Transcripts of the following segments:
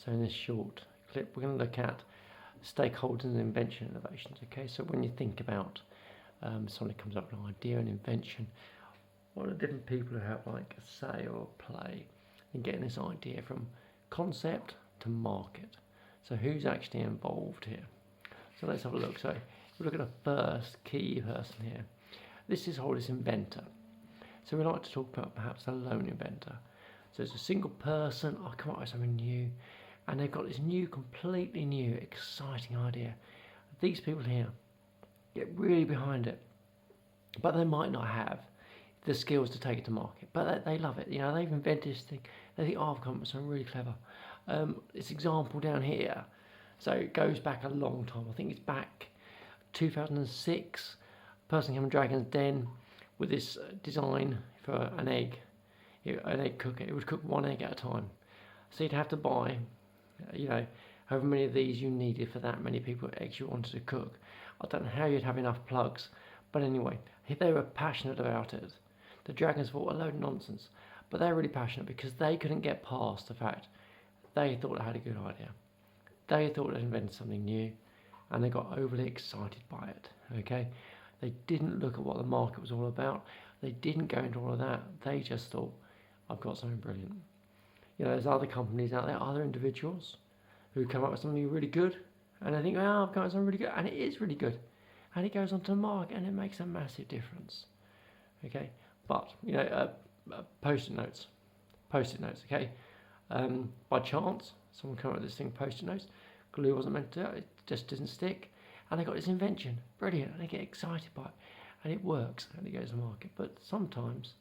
So in this short clip, we're going to look at stakeholders and invention innovations. Okay, so when you think about somebody comes up with an idea, an invention, what are the different people who have like a say or a play in getting this idea from concept to market? So who's actually involved here? So let's have a look. So we look at the first key person here. This is this inventor. So we like to talk about perhaps a lone inventor. So it's a single person, I come up with something new, and they've got this new, completely new, exciting idea. These people here get really behind it, but they might not have the skills to take it to market, but they love it. You know, they've invented this thing. They think, oh, I've come up with something really clever. This example down here, so it goes back a long time. I think it's back 2006. Person came in Dragon's Den with this design for an egg cooker. It would cook one egg at a time. So you'd have to buy, you know, however many of these you needed for that many people eggs you wanted to cook. I don't know how you'd have enough plugs, but anyway, if they were passionate about it, the Dragons thought a load of nonsense, but they're really passionate because they couldn't get past the fact they thought they had a good idea. They thought they'd invented something new, and they got overly excited by it. Okay, they didn't look at what the market was all about. They didn't go into all of that. They just thought, I've got something brilliant. You know, there's other companies out there, other individuals who come up with something really good, and they think, oh, I've got something really good, and it is really good, and it goes onto the market, and it makes a massive difference. Okay, but you know, post-it notes, okay. By chance, someone came up with this thing, post-it notes. Glue wasn't meant to, it just didn't stick, and they got this invention, brilliant, and they get excited by it, and it works, and it goes to market. But sometimes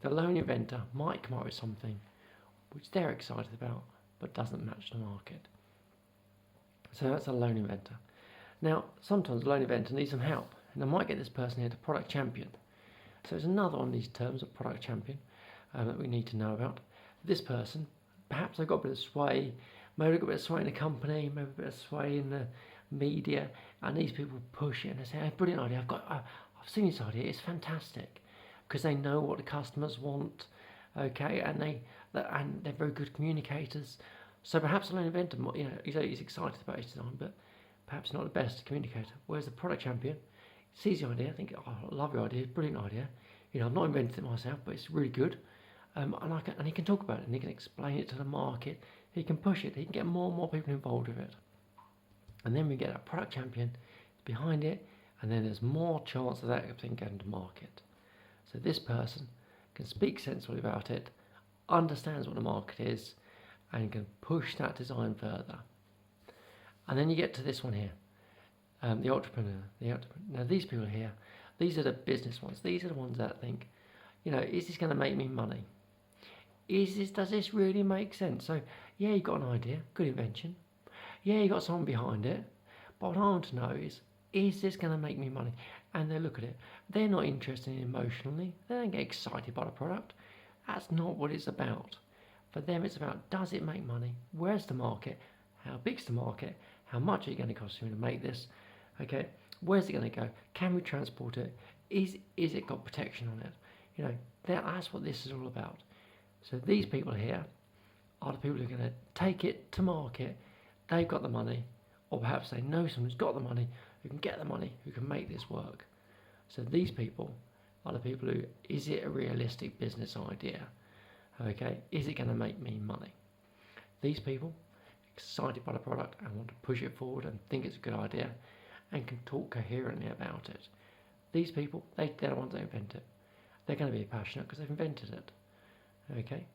the lone inventor might come up with something which they're excited about, but doesn't match the market. So that's a lone inventor. Now, sometimes a lone inventor needs some help, and they might get this person here to product champion. So it's another one of these terms of product champion that we need to know about. This person, perhaps they've got a bit of sway, maybe they've got a bit of sway in the company, maybe a bit of sway in the media, and these people push it and they say, hey, brilliant idea, I've seen this idea, it's fantastic, because they know what the customers want, okay, and they're very good communicators. So perhaps a lone inventor, you know, he's excited about his design, but perhaps not the best communicator. Whereas the product champion sees the idea, think, oh, I love your idea, it's a brilliant idea. You know, I've not invented it myself, but it's really good. And he can talk about it, and he can explain it to the market. He can push it. He can get more and more people involved with it. And then we get a product champion behind it, and then there's more chance of that thing going to market. So this person can speak sensibly about it, understands what the market is, and can push that design further. And then you get to this one here, the entrepreneur. Now these people here, these are the business ones. These are the ones that think, you know, is this going to make me money? Does this really make sense? So yeah, you got an idea, good invention. Yeah, you got someone behind it. But what I want to know is this going to make me money? And they look at it. They're not interested emotionally. They don't get excited by the product. That's not what it's about. For them, it's about, does it make money? Where's the market? How big's the market? How much are you going to cost me to make this? Okay, where's it going to go? Can we transport it? Is it got protection on it? You know, that's what this is all about. So these people here are the people who are going to take it to market. They've got the money, or perhaps they know someone who's got the money, who can get the money, who can make this work. So these people are the people who, is it a realistic business idea? Okay, is it going to make me money? These people, excited by the product and want to push it forward and think it's a good idea and can talk coherently about it. These people, they're the ones that invent it. They're going to be passionate because they've invented it. Okay,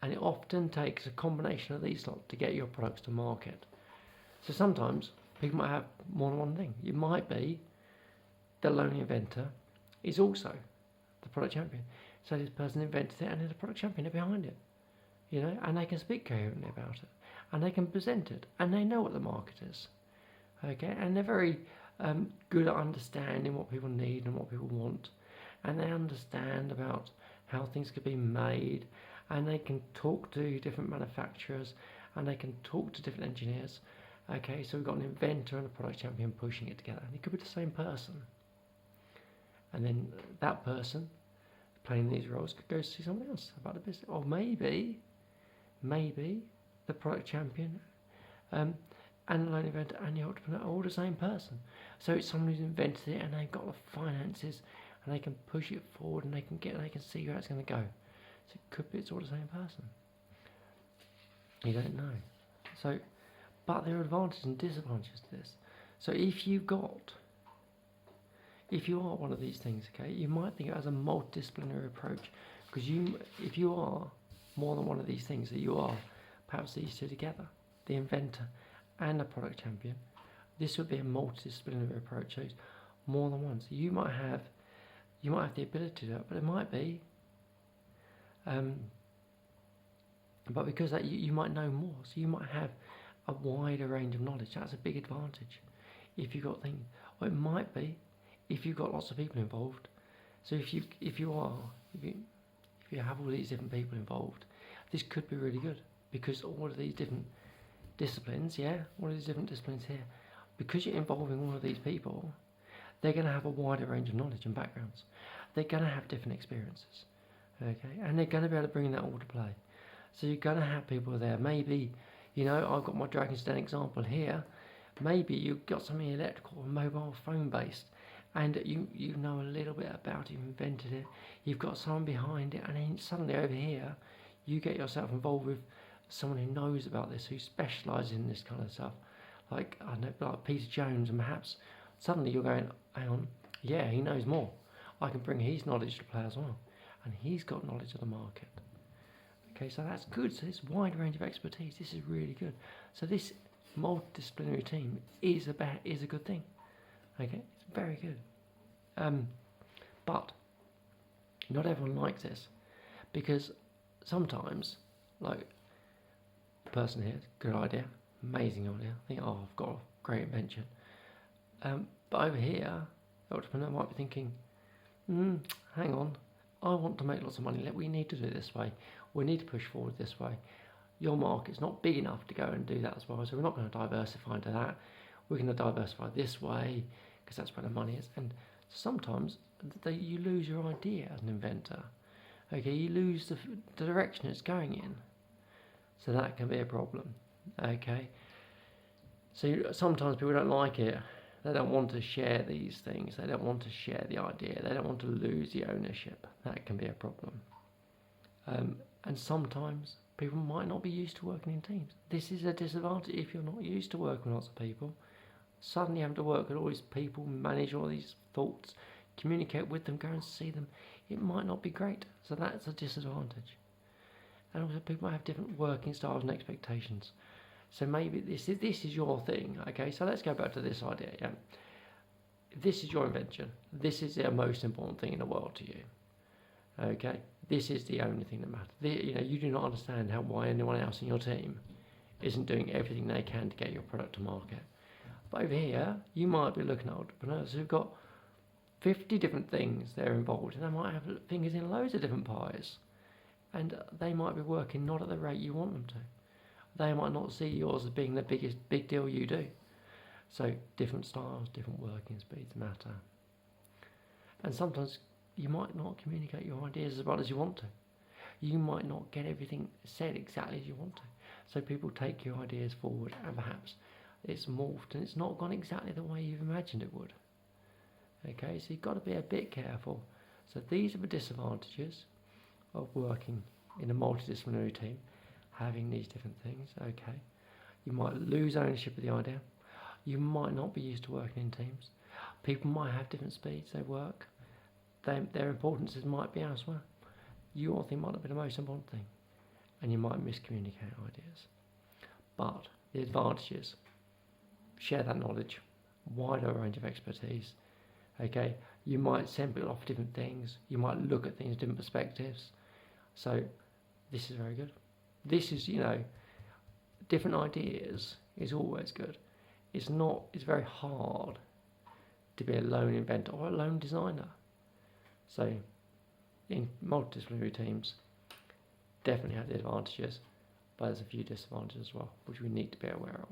and it often takes a combination of these lot to get your products to market. So sometimes people might have more than one thing. You might be the lone inventor is also the product champion. So this person invented it and they're the product champion, they're behind it. You know, and they can speak coherently about it, and they can present it, and they know what the market is. Okay, and they're very good at understanding what people need and what people want, and they understand about how things could be made, and they can talk to different manufacturers, and they can talk to different engineers. Okay, so we've got an inventor and a product champion pushing it together, and it could be the same person. And then that person playing these roles could go see someone else about the business, or maybe the product champion, and the lone inventor and the entrepreneur are all the same person. So it's someone who's invented it and they've got the finances and they can push it forward and they can see where it's going to go. So it could be it's all the same person. You don't know. So, but there are advantages and disadvantages to this. So if you are one of these things, okay, you might think of it as a multidisciplinary approach, because if you are more than one of these things, that you are perhaps these two together, the inventor and the product champion, this would be a multidisciplinary approach. So it's more than one. So you might have the ability to do it, but it might be, but because that you might know more, so you might have a wider range of knowledge. That's a big advantage. If you've got things, or it might be if you've got lots of people involved. So if you have all these different people involved, this could be really good, because all of these different disciplines, all of these different disciplines here, because you're involving all of these people, they're going to have a wider range of knowledge and backgrounds. They're going to have different experiences, okay, and they're going to be able to bring that all to play. So you're going to have people there. Maybe, I've got my Dragon's Den example here. Maybe you've got something electrical or mobile phone based, and you know a little bit about it, you've invented it, you've got someone behind it, and then suddenly over here, you get yourself involved with someone who knows about this, who specialises in this kind of stuff, like Peter Jones, and perhaps suddenly you're going, hang on, he knows more. I can bring his knowledge to play as well, and he's got knowledge of the market. Okay, so that's good. So this wide range of expertise, this is really good. So this multidisciplinary team is a good thing. Okay, it's very good. But not everyone likes this, because sometimes, like the person here, good idea, amazing idea. Think, I've got a great invention. But over here, the entrepreneur might be thinking, hang on, I want to make lots of money. We need to do it this way. We need to push forward this way. Your market's not big enough to go and do that as well, so we're not going to diversify into that. We're going to diversify this way, because that's where the money is. And sometimes you lose your idea as an inventor. Okay, you lose the direction it's going in. So that can be a problem. Okay. So sometimes people don't like it. They don't want to share these things. They don't want to share the idea. They don't want to lose the ownership. That can be a problem. And sometimes people might not be used to working in teams. This is a disadvantage if you're not used to working with lots of people. Suddenly having to work with all these people, manage all these thoughts, communicate with them, go and see them. It might not be great. So that's a disadvantage. And also people might have different working styles and expectations. So maybe this is your thing. Okay, so let's go back to this idea. Yeah, this is your invention. This is the most important thing in the world to you. Okay, this is the only thing that matters. You do not understand why anyone else in your team isn't doing everything they can to get your product to market. But over here, you might be looking at entrepreneurs who've got 50 different things they're involved in. They might have fingers in loads of different pies, and they might be working not at the rate you want them to. They might not see yours as being the big deal you do. So different styles, different working speeds matter. And sometimes you might not communicate your ideas as well as you want to. You might not get everything said exactly as you want to. So people take your ideas forward, and perhaps it's morphed and it's not gone exactly the way you've imagined it would. Okay, so you've got to be a bit careful. So these are the disadvantages of working in a multidisciplinary team, having these different things. Okay, you might lose ownership of the idea. You might not be used to working in teams. People might have different speeds they work. Their importances might be elsewhere. Your thing might not be the most important thing, and you might miscommunicate ideas. But the advantages: share that knowledge, wider range of expertise. Okay, you might send people off different things. You might look at things different perspectives. So this is very good. This is, different ideas is always good. It's very hard to be a lone inventor or a lone designer. So in multidisciplinary teams, definitely have the advantages, but there's a few disadvantages as well, which we need to be aware of.